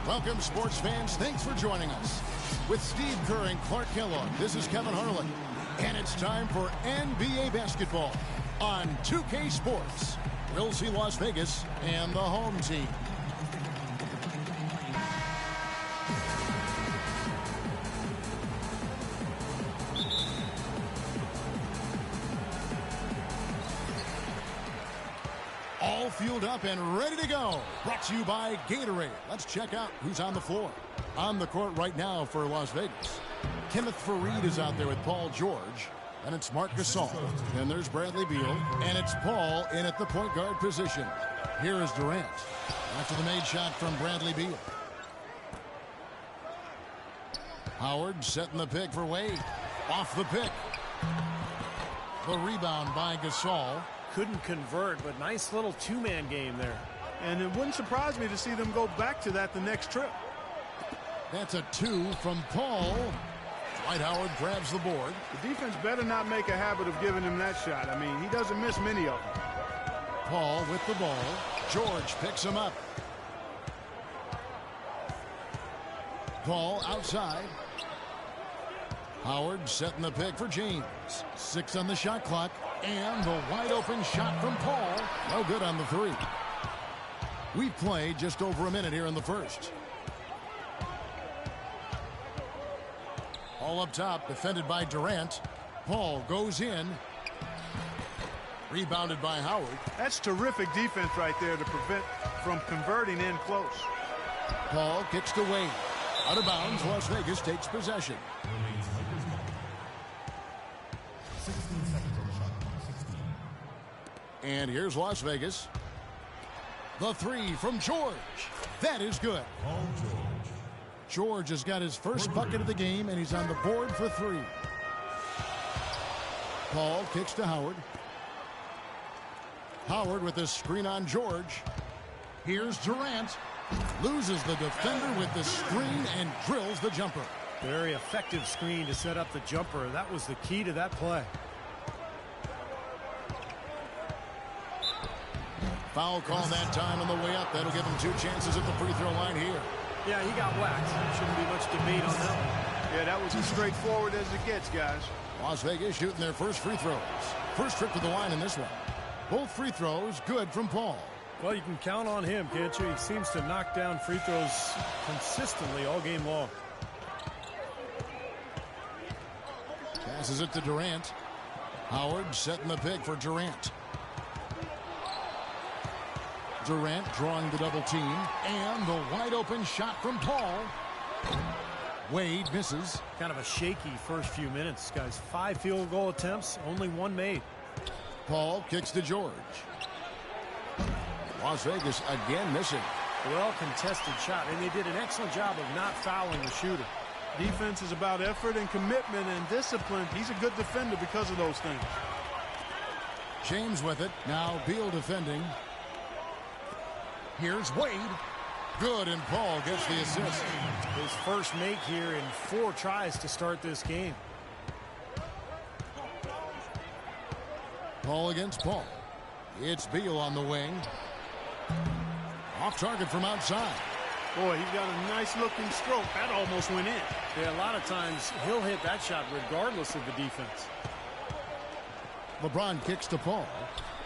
Welcome, sports fans. Thanks for joining us. With Steve Kerr and Clark Kellogg, this is Kevin Harlan. And it's time for NBA basketball on 2K Sports. We'll see Las Vegas and the home team. All fueled up and ready to go. Brought to you by Gatorade. Let's check out who's on the floor. On the court right now for Las Vegas, Kenneth Faried is out there with Paul George. And it's Marc Gasol. And there's Bradley Beal. And it's Paul in at the point guard position. Here is Durant. After the made shot from Bradley Beal. Howard setting the pick for Wade. Off the pick. The rebound by Gasol. Couldn't convert, but nice little two-man game there. And it wouldn't surprise me to see them go back to that the next trip. That's a two from Paul. Dwight Howard grabs the board. The defense better not make a habit of giving him that shot. I mean, he doesn't miss many of them. Paul with the ball. George picks him up. Paul outside. Howard setting the pick for James. 6 on the shot clock. And the wide open shot from Paul. No good on the three. We've played just over a minute here in the first. All up top, defended by Durant. Paul goes in. Rebounded by Howard. That's terrific defense right there to prevent from converting in close. Paul kicks to Wade. Out of bounds, Las Vegas takes possession. 16 seconds on the shot clock. 16. And here's Las Vegas. The three from George. That is good. George has got his first bucket of the game, and he's on the board for three. Paul kicks to Howard. Howard with the screen on George. Here's Durant. Loses the defender with the screen and drills the jumper. Very effective screen to set up the jumper. That was the key to that play. Foul call that time on the way up. That'll give him 2 chances at the free throw line here. Yeah, he got whacked. Shouldn't be much debate on that one. Yeah, that was as straightforward as it gets, guys. Las Vegas shooting their first free throws. First trip to the line in this one. Both free throws good from Paul. Well, you can count on him, can't you? He seems to knock down free throws consistently all game long. Passes it to Durant. Howard setting the pick for Durant. Durant drawing the double team. And the wide open shot from Paul. Wade misses. Kind of a shaky first few minutes, guys. 5 field goal attempts, only 1 made. Paul kicks to George. Las Vegas again missing. Well contested shot, and they did an excellent job of not fouling the shooter. Defense is about effort and commitment and discipline. He's a good defender because of those things. James with it. Now Beal defending. Here's Wade. Good, and Paul gets the assist. His first make here in 4 tries to start this game. Paul against Paul. It's Beal on the wing. Off target from outside. Boy, he's got a nice looking stroke. That almost went in. Yeah, a lot of times he'll hit that shot regardless of the defense. LeBron kicks to Paul.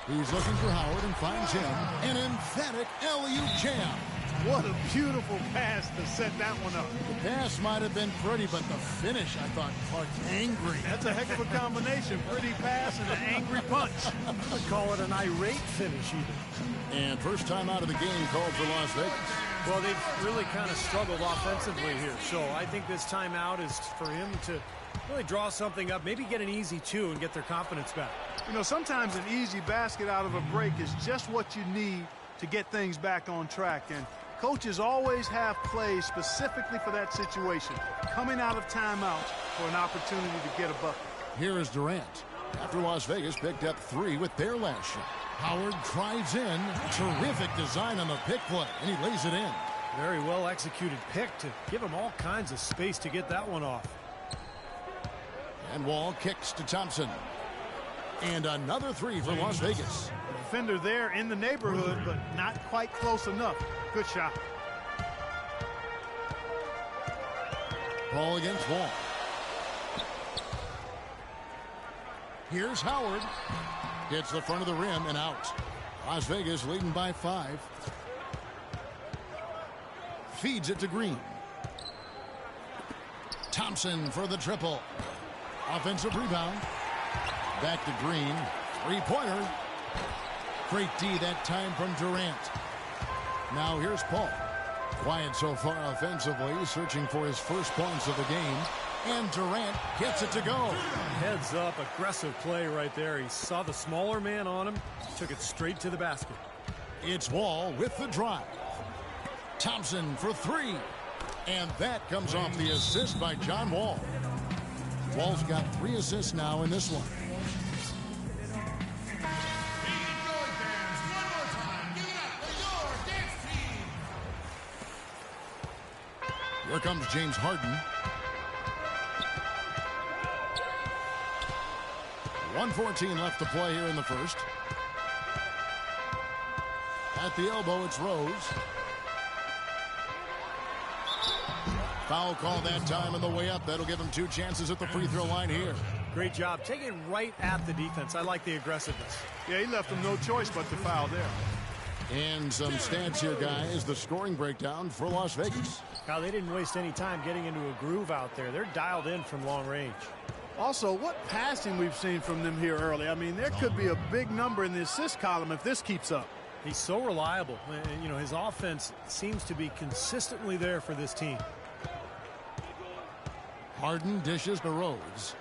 He's looking for Howard and finds him. An emphatic alley-oop jam. What a beautiful pass to set that one up. The pass might have been pretty, but the finish, I thought, Clark, angry. That's a heck of a combination. Pretty pass and an angry punch. I would call it an irate finish even. And first time out of the game called for Las Vegas. Well, they've really kind of struggled offensively here. So I think this timeout is for him to really draw something up, maybe get an easy 2 and get their confidence back. You know, sometimes an easy basket out of a break is just what you need to get things back on track. And coaches always have plays specifically for that situation, coming out of timeouts for an opportunity to get a bucket. Here is Durant. After Las Vegas picked up 3 with their last shot. Howard drives in. Terrific design on the pick play, and he lays it in. Very well executed pick to give him all kinds of space to get that one off. And Wall kicks to Thompson. And another 3 for Las Vegas. The defender there in the neighborhood, but not quite close enough. Good shot. Ball against Wall. Here's Howard. Hits the front of the rim and out. Las Vegas leading by 5. Feeds it to Green. Thompson for the triple. Offensive rebound. Back to Green. Three-pointer. Great D that time from Durant. Now here's Paul. Quiet so far offensively, searching for his first points of the game. And Durant gets it to go. Heads up, aggressive play right there. He saw the smaller man on him, took it straight to the basket. It's Wall with the drive. Thompson for 3. And that comes off the assist by John Wall. Wall's got 3 assists now in this one. Here comes James Harden. 1:14 left to play here in the first. At the elbow, it's Rose. Foul call that time on the way up. That'll give him 2 chances at the free throw line here. Great job. Taking it right at the defense. I like the aggressiveness. Yeah, he left him no choice but to foul there. And some stats here, guys. The scoring breakdown for Las Vegas. Now, they didn't waste any time getting into a groove out there. They're dialed in from long range. Also, what passing we've seen from them here early. I mean, there could be a big number in the assist column if this keeps up. He's so reliable. And, you know, his offense seems to be consistently there for this team. Harden dishes to Rose.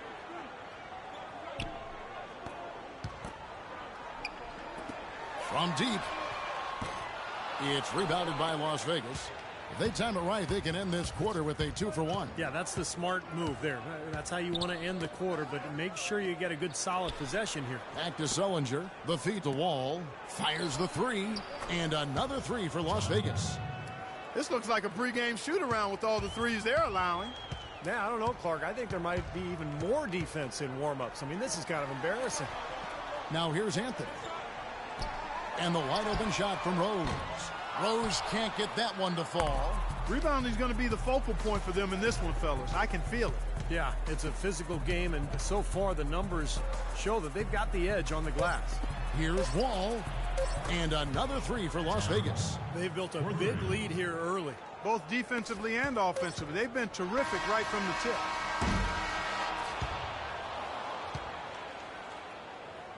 From deep. It's rebounded by Las Vegas. If they time it right, they can end this quarter with a 2-for-1. Yeah, that's the smart move there. That's how you want to end the quarter, but make sure you get a good solid possession here. Back to Sullinger. The feed to Wall. Fires the 3. And another 3 for Las Vegas. This looks like a pregame shoot-around with all the threes they're allowing. Now, I don't know, Clark. I think there might be even more defense in warm-ups. I mean, this is kind of embarrassing. Now here's Anthony. And the wide-open shot from Rose. Rose can't get that one to fall. Rebounding is going to be the focal point for them in this one, fellas. I can feel it. Yeah, it's a physical game, and so far the numbers show that they've got the edge on the glass. Here's Wall. And another 3 for Las Vegas. They've built a big lead here early. Both defensively and offensively. They've been terrific right from the tip.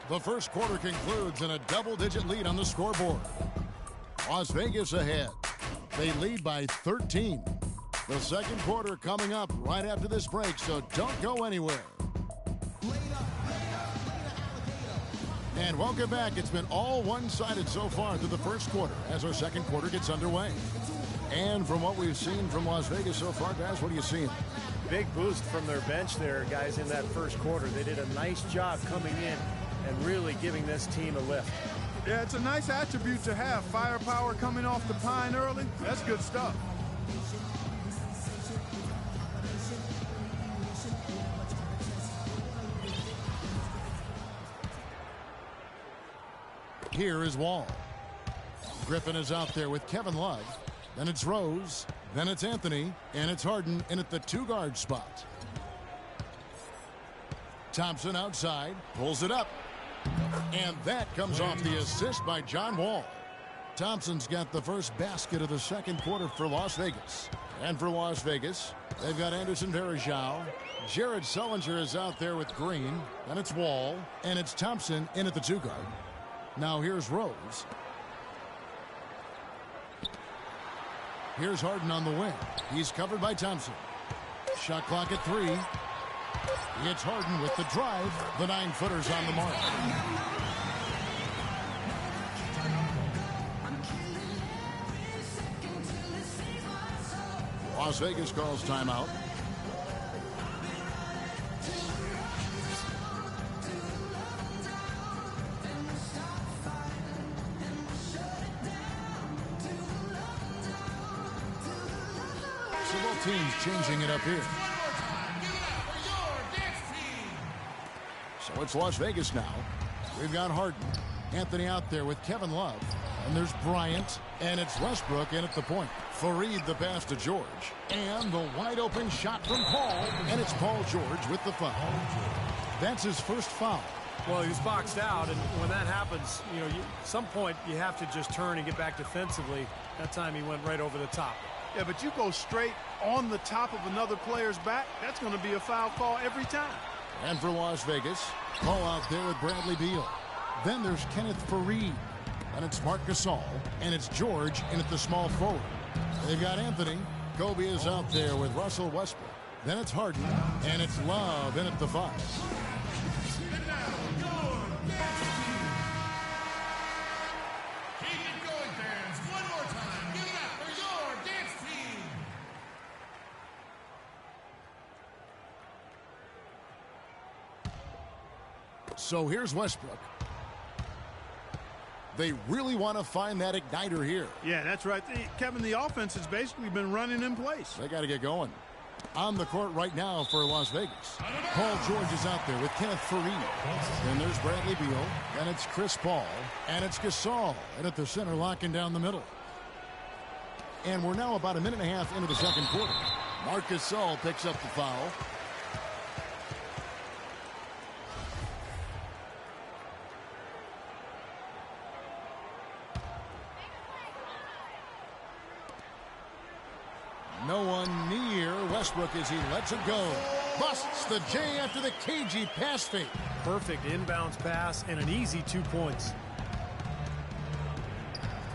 The first quarter concludes in a double-digit lead on the scoreboard. Las Vegas ahead. They lead by 13. The second quarter coming up right after this break, so don't go anywhere. And welcome back. It's been all one-sided so far through the first quarter as our second quarter gets underway. And from what we've seen from Las Vegas so far, guys, what are you seeing? Big boost from their bench there, guys, in that first quarter. They did a nice job coming in and really giving this team a lift. Yeah, it's a nice attribute to have. Firepower coming off the pine early. That's good stuff. Here is Wall. Griffin is out there with Kevin Love. Then it's Rose. Then it's Anthony. And it's Harden in at the 2-guard spot. Thompson outside. Pulls it up. And that comes off the assist by John Wall. Thompson's got the first basket of the second quarter for Las Vegas. And for Las Vegas, they've got Anderson Varejao. Jared Sullinger is out there with Green. Then it's Wall. And it's Thompson in at the 2-guard. Now here's Rose. Here's Harden on the wing. He's covered by Thompson. Shot clock at 3. It's Harden with the drive. The 9-footer's on the mark. Las Vegas calls timeout. So both teams changing it up here. So it's Las Vegas now. We've got Harden. Anthony out there with Kevin Love. And there's Bryant. And it's Westbrook in at the point. Fareed the pass to George. And the wide open shot from Paul. And it's Paul George with the foul. That's his first foul. Well, he was boxed out, and when that happens, you know, at some point you have to just turn and get back defensively. That time he went right over the top. Yeah, but you go straight on the top of another player's back, that's going to be a foul call every time. And for Las Vegas, call out there with Bradley Beal. Then there's Kenneth Fareed. And it's Marc Gasol. And it's George in at the small forward. They've got Anthony. Kobe is out there with Russell Westbrook. Then it's Harden. And it's Love in at the 5. So here's Westbrook. They really want to find that igniter here. Yeah, that's right. Kevin, the offense has basically been running in place. They got to get going. On the court right now for Las Vegas. Paul George is out there with Kenneth Fareed. And there's Bradley Beal. And it's Chris Paul. And it's Gasol. And at the center, locking down the middle. And we're now about a minute and a half into the second quarter. Marc Gasol picks up the foul. No one near Westbrook as he lets it go. Busts the J after the cagey pass fake. Perfect inbounds pass and an easy 2 points.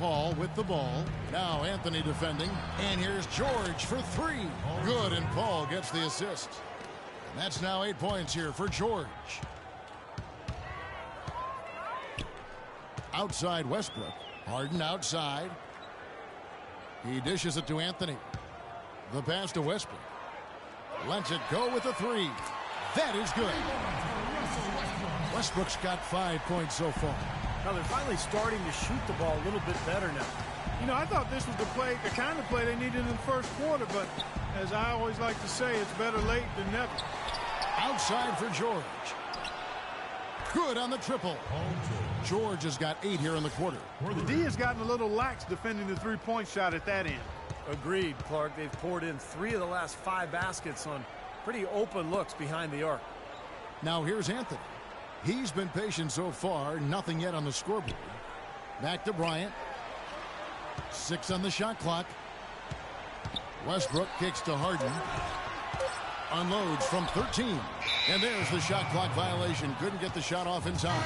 Paul with the ball. Now Anthony defending. And here's George for 3. Good, and Paul gets the assist. And that's now 8 points here for George. Outside Westbrook. Harden outside. He dishes it to Anthony. The pass to Westbrook. Lets it go with a 3. That is good. Westbrook's got 5 points so far. Now they're finally starting to shoot the ball a little bit better now. You know, I thought this was the kind of play they needed in the first quarter, but as I always like to say, it's better late than never. Outside for George. Good on the triple. George has got 8 here in the quarter. The D has gotten a little lax defending the three-point shot at that end. Agreed, Clark. They've poured in 3 of the last 5 baskets on pretty open looks behind the arc. Now here's Anthony. He's been patient so far. Nothing yet on the scoreboard. Back to Bryant. 6 on the shot clock. Westbrook kicks to Harden. Unloads from 13. And there's the shot clock violation. Couldn't get the shot off in time.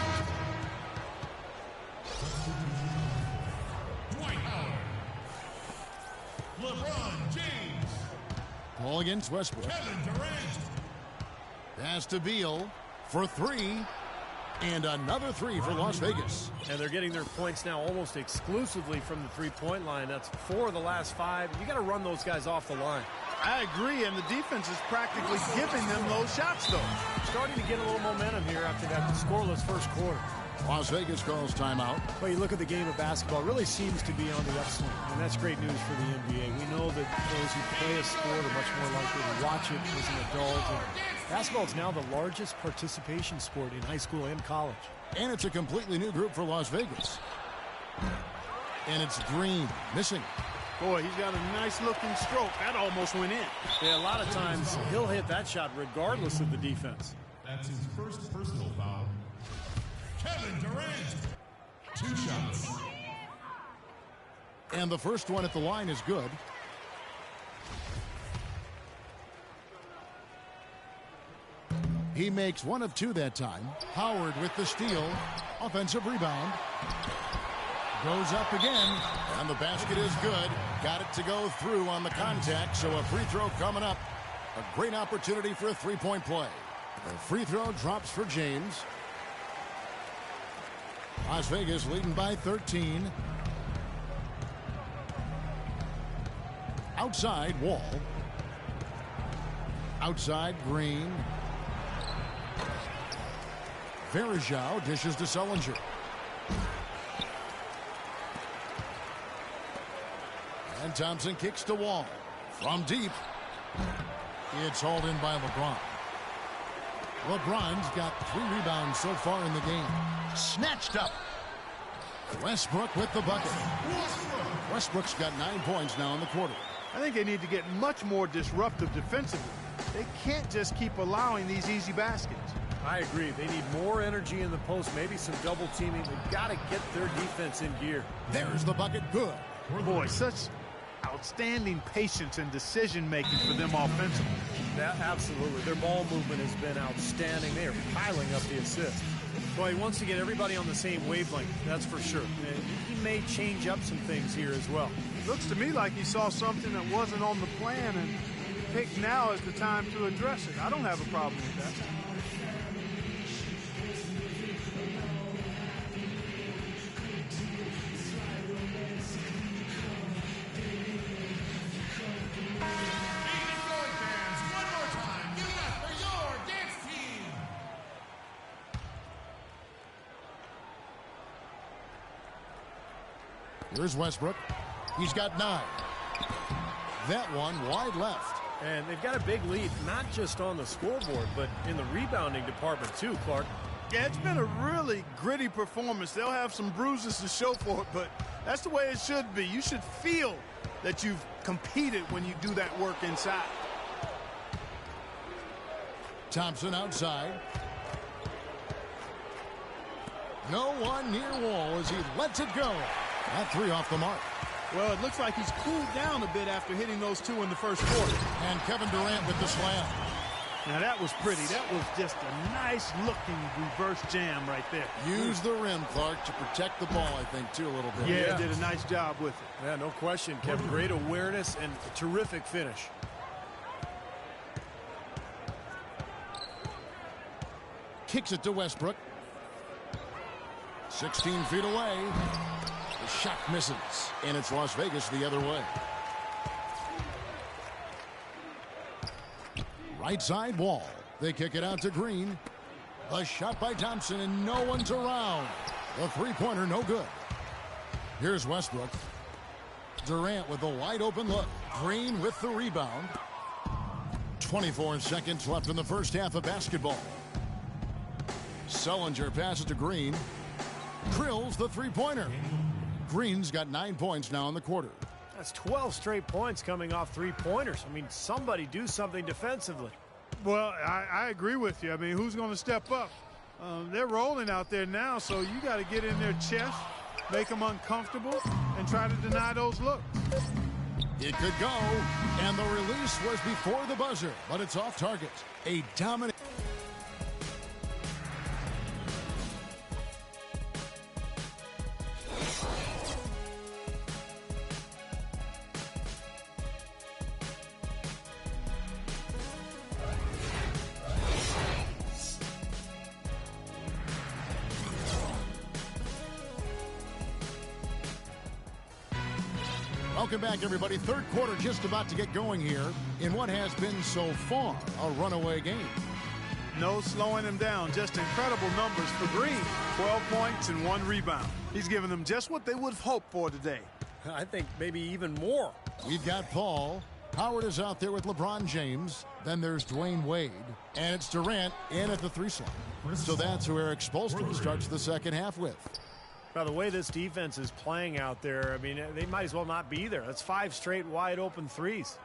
LeBron James. Paul against Westbrook. Kevin Durant. Pass to Beal for 3. And another 3 for Las Vegas. And they're getting their points now almost exclusively from the three-point line. That's 4 of the last 5. You got to run those guys off the line. I agree, and the defense is practically giving them those shots, though. Starting to get a little momentum here after that scoreless first quarter. Las Vegas calls timeout. Well, you look at the game of basketball, it really seems to be on the upswing, and that's great news for the NBA. We know that those who play a sport are much more likely to watch it as an adult. And basketball is now the largest participation sport in high school and college. And it's a completely new group for Las Vegas. And it's Green missing. Boy, he's got a nice-looking stroke. That almost went in. Yeah, a lot of times he'll hit that shot regardless of the defense. That's his first personal foul. Kevin Durant. 2 shots. And the first one at the line is good. He makes 1 of 2 that time. Howard with the steal. Offensive rebound. Goes up again. And the basket is good. Got it to go through on the contact. So a free throw coming up. A great opportunity for a three-point play. The free throw drops for James. Las Vegas leading by 13. Outside, Wall. Outside, Green. Verajao dishes to Sullinger. And Thompson kicks to Wall. From deep. It's hauled in by LeBron. LeBron's got 3 rebounds so far in the game. Snatched up. Westbrook with the bucket. Westbrook's got 9 points now in the quarter. I think they need to get much more disruptive defensively. They can't just keep allowing these easy baskets. I agree. They need more energy in the post, maybe some double teaming. They've got to get their defense in gear. There's the bucket. Good. Boy, such outstanding patience and decision-making for them offensively. Yeah, absolutely. Their ball movement has been outstanding. They are piling up the assists. Well, he wants to get everybody on the same wavelength, that's for sure. And he may change up some things here as well. Looks to me like he saw something that wasn't on the plan and picked now as the time to address it. I don't have a problem with that. Here's Westbrook. He's got 9. That one wide left. And they've got a big lead, not just on the scoreboard, but in the rebounding department too, Clark. Yeah, it's been a really gritty performance. They'll have some bruises to show for it, but that's the way it should be. You should feel that you've competed when you do that work inside. Thompson outside. No one near wall as he lets it go. That 3 off the mark. Well, it looks like he's cooled down a bit after hitting those 2 in the first quarter. And Kevin Durant with the slam. Now, that was pretty. That was just a nice-looking reverse jam right there. Use the rim, Clark, to protect the ball, I think, too, a little bit. Yeah, did a nice job with it. Yeah, no question, Kevin. Great awareness and a terrific finish. Kicks it to Westbrook. 16 feet away. The shot misses, and it's Las Vegas the other way. Right side wall. They kick it out to Green. A shot by Thompson, and no one's around. The three-pointer no good. Here's Westbrook. Durant with a wide open look. Green with the rebound. 24 seconds left in the first half of basketball. Sullinger passes to Green. Drills the three-pointer. Green's got 9 points now in the quarter. That's 12 straight points coming off three-pointers. I mean, somebody do something defensively. Well, I agree with you. I mean, who's going to step up? They're rolling out there now, so you got to get in their chest, make them uncomfortable, and try to deny those looks. It could go, and the release was before the buzzer, but it's off target. A dominant. Welcome back, everybody. Third quarter just about to get going here in what has been so far a runaway game. No slowing him down. Just incredible numbers for Green. 12 points and 1 rebound. He's giving them just what they would have hoped for today. I think maybe even more. We've got Paul. Howard is out there with LeBron James. Then there's Dwayne Wade. And it's Durant in at the 3 slot. So that's who Eric Spoelstra starts the second half with. Now, the way this defense is playing out there, I mean, they might as well not be there. That's 5 straight wide open threes.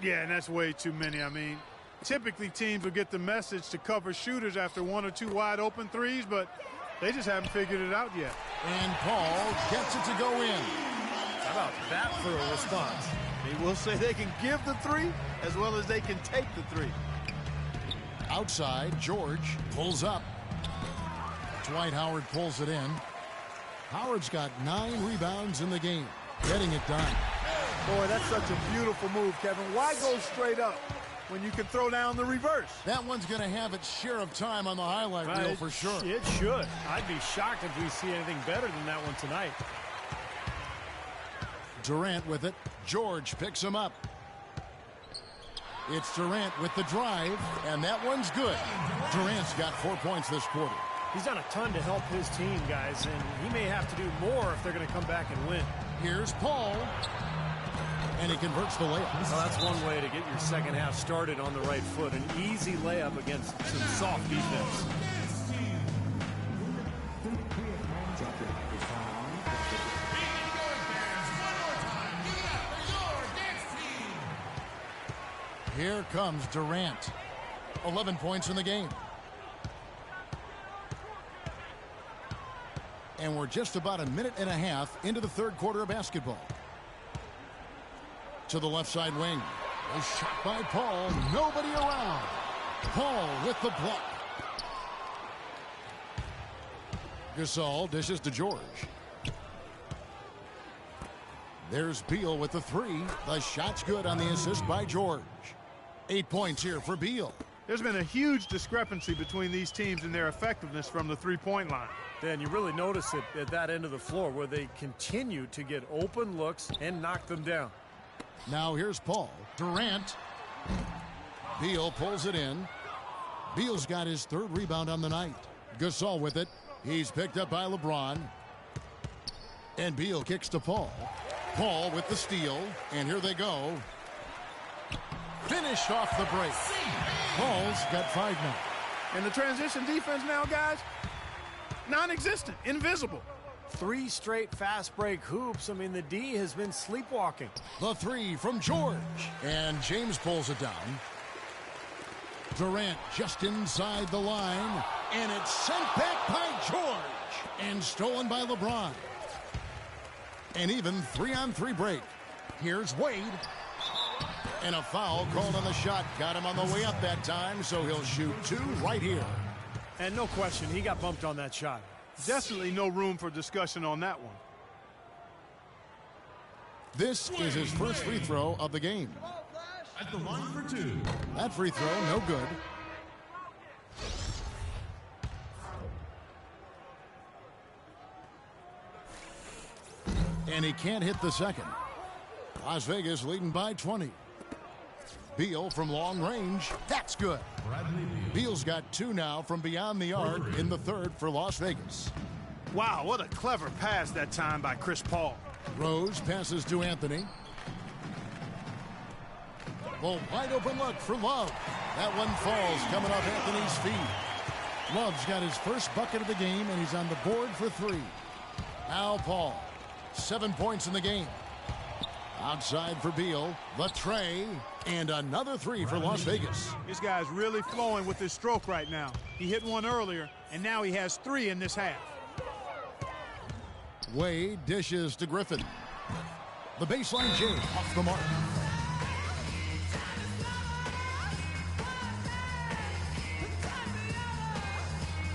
Yeah, and that's way too many. I mean, typically teams will get the message to cover shooters after 1 or 2 wide open threes, but they just haven't figured it out yet. And Paul gets it to go in. How about that for a response? He will say they can give the 3 as well as they can take the 3. Outside, George pulls up. Dwight Howard pulls it in. Howard's got 9 rebounds in the game. Getting it done. Boy, that's such a beautiful move, Kevin. Why go straight up when you can throw down the reverse? That one's going to have its share of time on the highlight reel for sure. It should. I'd be shocked if we see anything better than that one tonight. Durant with it. George picks him up. It's Durant with the drive, and that one's good. Durant's got 4 points this quarter. He's done a ton to help his team, guys, and he may have to do more if they're going to come back and win. Here's Paul, and he converts the layup. Well, that's one way to get your second half started on the right foot. An easy layup against some soft defense. Here comes Durant. 11 points in the game. And we're just about a minute and a half into the third quarter of basketball. To the left side wing. A shot by Paul. Nobody around. Paul with the block. Gasol dishes to George. There's Beal with the three. The shot's good on the assist by George. 8 points here for Beal. There's been a huge discrepancy between these teams in their effectiveness from the three-point line. Dan, you really notice it at that end of the floor where they continue to get open looks and knock them down. Now here's Paul. Durant. Beal pulls it in. Beal's got his third rebound on the night. Gasol with it. He's picked up by LeBron. And Beal kicks to Paul. Paul with the steal. And here they go. Finished off the break. Paul's got 5 now. And the transition defense now, guys, non-existent, invisible. 3 straight fast break hoops. I mean, the D has been sleepwalking. The three from George. And James pulls it down. Durant just inside the line. And it's sent back by George. And stolen by LeBron. And even 3-on-3 break. Here's Wade. And a foul called on the shot. Got him on the way up that time, so he'll shoot 2 right here. And no question, he got bumped on that shot. Definitely no room for discussion on that one. This is his first free throw of the game. At the line for 2. That free throw, no good. And he can't hit the second. Las Vegas leading by 20. Beal from long range. That's good. Beal's got 2 now from beyond the arc in the third for Las Vegas. Wow, what a clever pass that time by Chris Paul. Rose passes to Anthony. Well, wide open look for Love. That one falls coming off Anthony's feet. Love's got his first bucket of the game, and he's on the board for 3. Now Paul. 7 points in the game. Outside for Beal. The tray. And another 3 for Las Vegas. This guy's really flowing with his stroke right now. He hit one earlier, and now he has 3 in this half. Wade dishes to Griffin. The baseline J off the mark.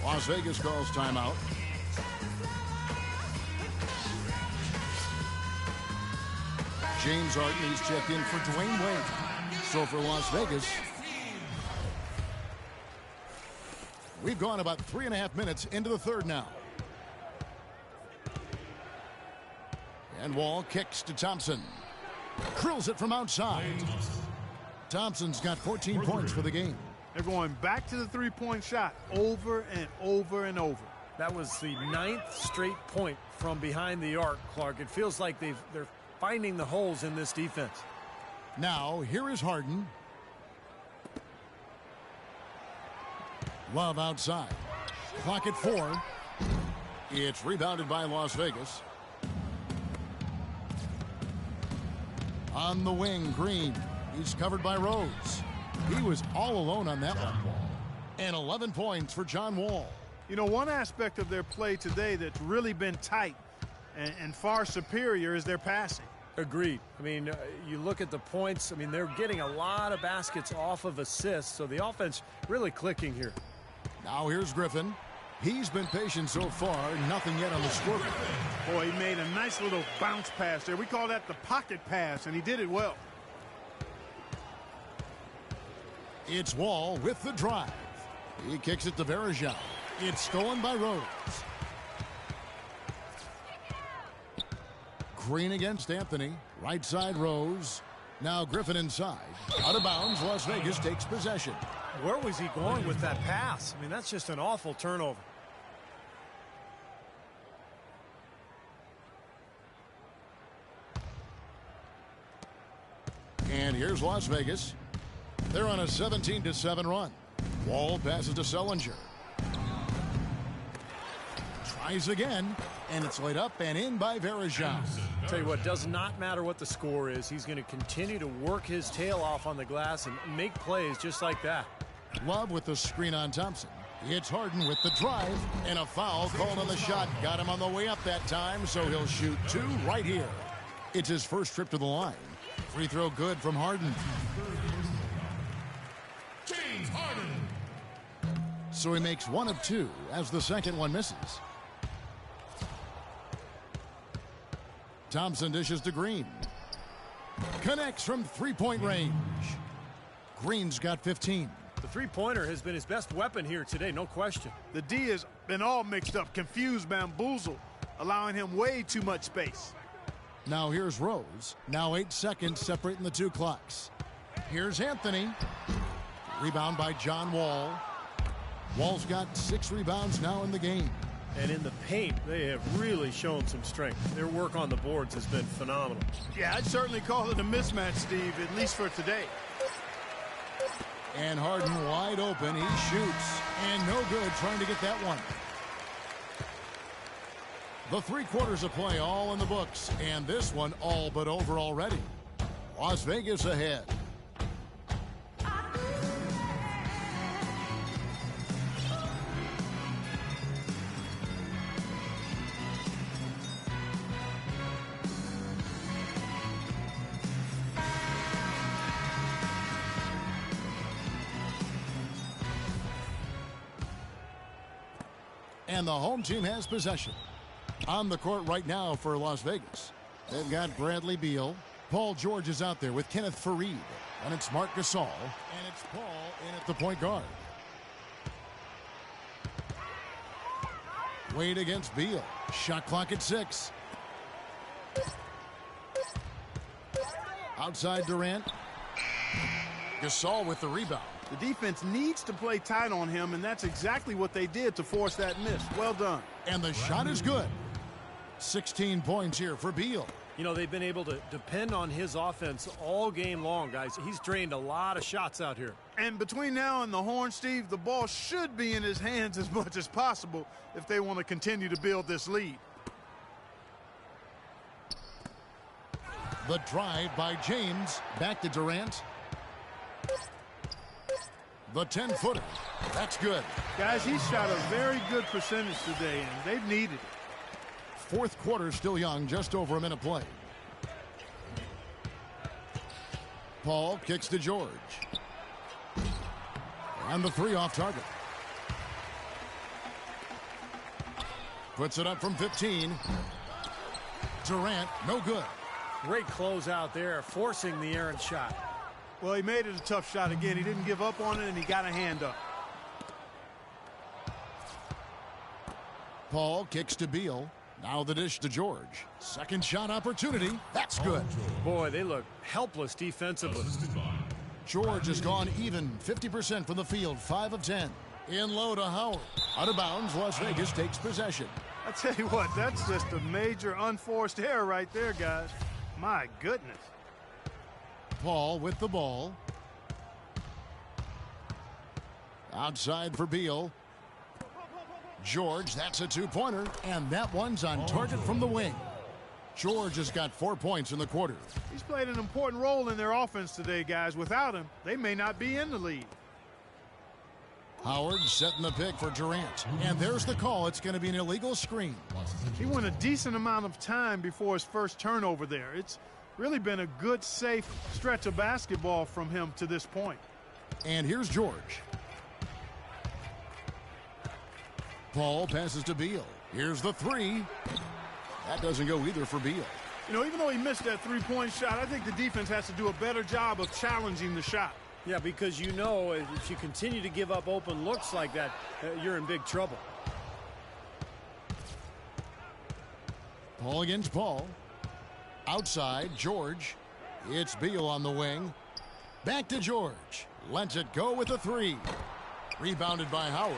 Las Vegas calls timeout. James Harden, he's checked in for Dwayne Wade. So for Las Vegas, we've gone about 3.5 minutes into the third now. And Wall kicks to Thompson. Drills it from outside. Thompson's got 14 points for the game. They're going back to the three-point shot over and over and over. That was the 9th straight point from behind the arc, Clark. It feels like they're finding the holes in this defense. Now, here is Harden. Love outside. Clock at 4. It's rebounded by Las Vegas. On the wing, Green. He's covered by Rose. He was all alone on that one. And 11 points for John Wall. You know, one aspect of their play today that's really been tight and far superior is their passing. Agreed. I mean, you look at the points. I mean, they're getting a lot of baskets off of assists, so the offense really clicking here. Now here's Griffin. He's been patient so far. Nothing yet on the scoreboard. Boy, he made a nice little bounce pass there. We call that the pocket pass, and he did it well. It's Wall with the drive. He kicks it to Varejao. It's stolen by Rose. Green against Anthony. Right side Rose. Now Griffin inside. Out of bounds. Las Vegas takes possession. Where was he going with that pass? I mean, that's just an awful turnover. And here's Las Vegas. They're on a 17-7 run. Wall passes to Sellinger. Tries again, and it's laid up and in by Varejao. Tell you what, does not matter what the score is. He's going to continue to work his tail off on the glass and make plays just like that. Love with the screen on Thompson. It's Harden with the drive, and a foul called on the shot. Got him on the way up that time, so he'll shoot 2 right here. It's his first trip to the line. Free throw good from Harden. James Harden. So he makes 1 of 2 as the second one misses. Thompson dishes to Green. Connects from three-point range. Green's got 15. The three-pointer has been his best weapon here today, no question. The D has been all mixed up, confused, bamboozled, allowing him way too much space. Now here's Rose. Now 8 seconds separating the 2 clocks. Here's Anthony. Rebound by John Wall. Wall's got 6 rebounds now in the game. And in the paint, they have really shown some strength. Their work on the boards has been phenomenal. Yeah, I'd certainly call it a mismatch, Steve, at least for today. And Harden wide open. He shoots. And no good trying to get that one. The 3 quarters of play all in the books. And this one all but over already. Las Vegas ahead. And the home team has possession. On the court right now for Las Vegas. They've got Bradley Beal. Paul George is out there with Kenneth Faried. And it's Marc Gasol. And it's Paul in at the point guard. Wade against Beal. Shot clock at 6. Outside Durant. Gasol with the rebound. The defense needs to play tight on him, and that's exactly what they did to force that miss. Well done. And the shot is good. 16 points here for Beal. You know, they've been able to depend on his offense all game long, guys. He's drained a lot of shots out here. And between now and the horn, Steve, the ball should be in his hands as much as possible if they want to continue to build this lead. The drive by James. Back to Durant. The 10-footer. That's good. Guys, he shot a very good percentage today, and they've needed it. Fourth quarter still young, just over a minute play. Paul kicks to George. And the 3 off target. Puts it up from 15. Durant, no good. Great close out there, forcing the errant shot. Well, he made it a tough shot again. He didn't give up on it, and he got a hand up. Paul kicks to Beal. Now the dish to George. Second shot opportunity. That's good. Boy, they look helpless defensively. George has gone even 50% from the field, 5 of 10. In low to Howard. Out of bounds, Las Vegas takes possession. I tell you what, that's just a major unforced error right there, guys. My goodness. Paul with the ball. Outside for Beal. George, that's a 2-pointer, and that one's on target from the wing. George has got 4 points in the quarter. He's played an important role in their offense today, guys. Without him, they may not be in the lead. Howard setting the pick for Durant. And there's the call. It's going to be an illegal screen. He went a decent amount of time before his first turnover there. It's really been a good, safe stretch of basketball from him to this point. And here's George. Paul passes to Beal. Here's the 3. That doesn't go either for Beal. You know, even though he missed that three-point shot, I think the defense has to do a better job of challenging the shot. Yeah, because you know if you continue to give up open looks like that, you're in big trouble. Paul against Paul. Outside, George. It's Beal on the wing. Back to George. Lets it go with a 3. Rebounded by Howard.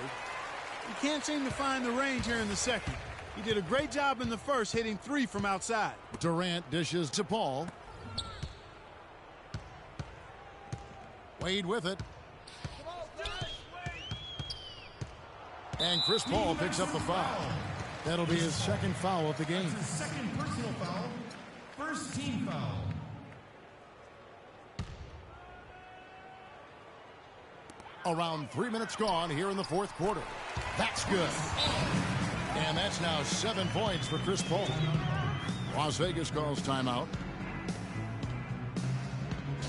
He can't seem to find the range here in the second. He did a great job in the first, hitting 3 from outside. Durant dishes to Paul. Wade with it. And Chris Paul picks up the foul. That'll be his second foul of the game. His second personal foul. First team foul. Around 3 minutes gone here in the fourth quarter. That's good. And that's now 7 points for Chris Paul. Las Vegas calls timeout.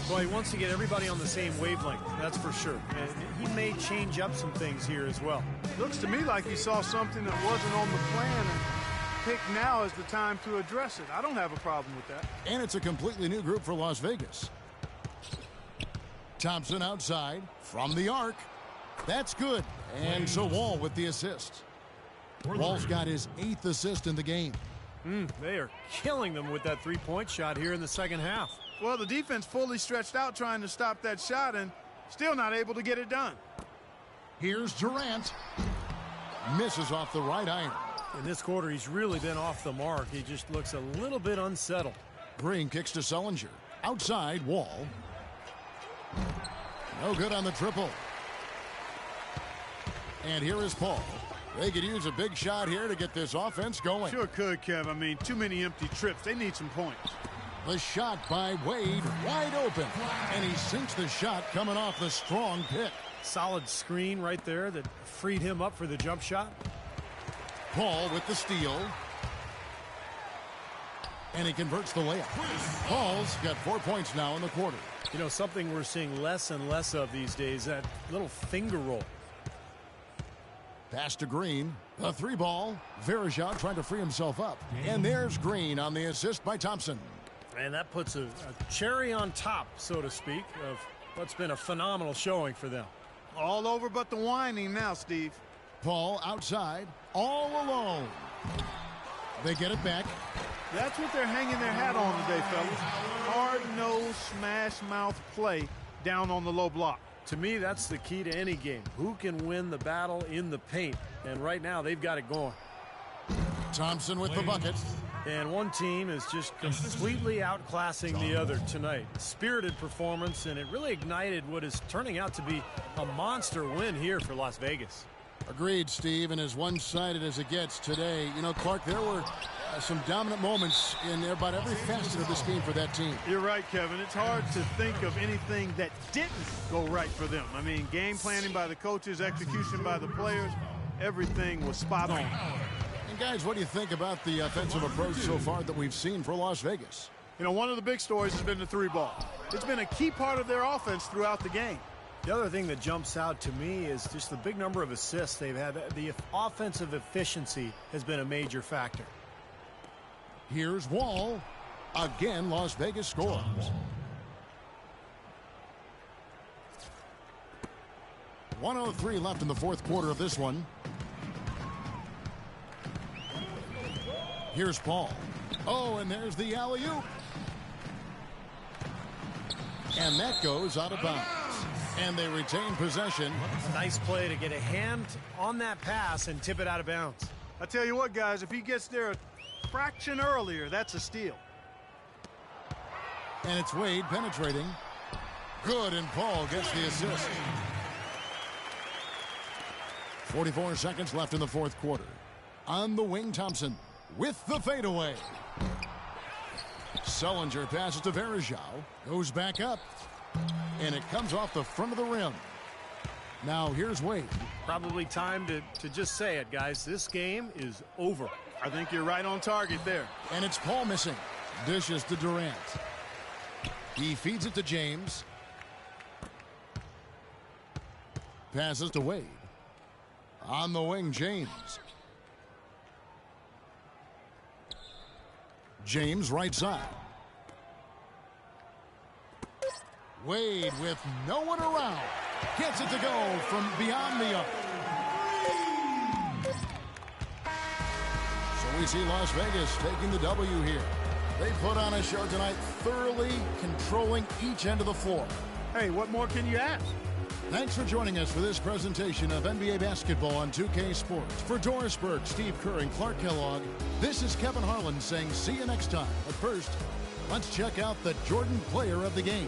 Well, he wants to get everybody on the same wavelength, that's for sure. And he may change up some things here as well. Looks to me like he saw something that wasn't on the plan and picked now as the time to address it. I don't have a problem with that. And it's a completely new group for Las Vegas. Thompson outside from the arc. That's good. And so Wall with the assist. Wall's got his 8th assist in the game. They are killing them with that three-point shot here in the second half. Well, the defense fully stretched out trying to stop that shot and still not able to get it done. Here's Durant. Misses off the right iron. In this quarter, he's really been off the mark. He just looks a little bit unsettled. Green kicks to Sullinger. Outside, Wall. No good on the triple. And here is Paul. They could use a big shot here to get this offense going. Sure could, Kev. I mean, too many empty trips. They need some points. The shot by Wade, wide open. And he sinks the shot coming off the strong pick. Solid screen right there that freed him up for the jump shot. Paul with the steal. And he converts the layup. Paul's got 4 points now in the quarter. You know, something we're seeing less and less of these days, that little finger roll. Pass to Green. A 3-ball. Verajao trying to free himself up. And there's Green on the assist by Thompson. And that puts a cherry on top, so to speak, of what's been a phenomenal showing for them. All over but the whining now, Steve. Paul outside, all alone. They get it back. That's what they're hanging their hat on today, fellas. Hard-nosed, smash-mouth play down on the low block. To me, that's the key to any game. Who can win the battle in the paint? And right now, they've got it going. Thompson with the bucket. And one team is just completely outclassing the other tonight. Spirited performance, and it really ignited what is turning out to be a monster win here for Las Vegas. Agreed, Steve, and as one-sided as it gets today. You know, Clark, there were some dominant moments in about every facet of this game for that team. You're right, Kevin. It's hard to think of anything that didn't go right for them. I mean, game planning by the coaches, execution by the players, everything was spot on. And guys, what do you think about the offensive approach so far that we've seen for Las Vegas? You know, one of the big stories has been the 3-ball. It's been a key part of their offense throughout the game. The other thing that jumps out to me is just the big number of assists they've had. The offensive efficiency has been a major factor. Here's Wall. Again, Las Vegas scores. .103 left in the fourth quarter of this one. Here's Paul. Oh, and there's the alley-oop. And that goes out of bounds. And they retain possession. Nice play to get a hand on that pass and tip it out of bounds. I tell you what, guys, if he gets there a fraction earlier, that's a steal. And it's Wade penetrating. Good, and Paul gets the assist. 44 seconds left in the fourth quarter. On the wing, Thompson with the fadeaway. Sullinger passes to Verajao. Goes back up. And it comes off the front of the rim. Now here's Wade. Probably time to just say it, guys. This game is over. I think you're right on target there. And it's Paul missing. Dishes to Durant. He feeds it to James. Passes to Wade. On the wing, James. James right side. Wade with no one around. Gets it to go from beyond the arc. So we see Las Vegas taking the W here. They put on a show tonight, thoroughly controlling each end of the floor. Hey, what more can you ask? Thanks for joining us for this presentation of NBA basketball on 2K Sports. For Doris Burke, Steve Kerr, and Clark Kellogg, this is Kevin Harlan saying see you next time. But first, let's check out the Jordan player of the game.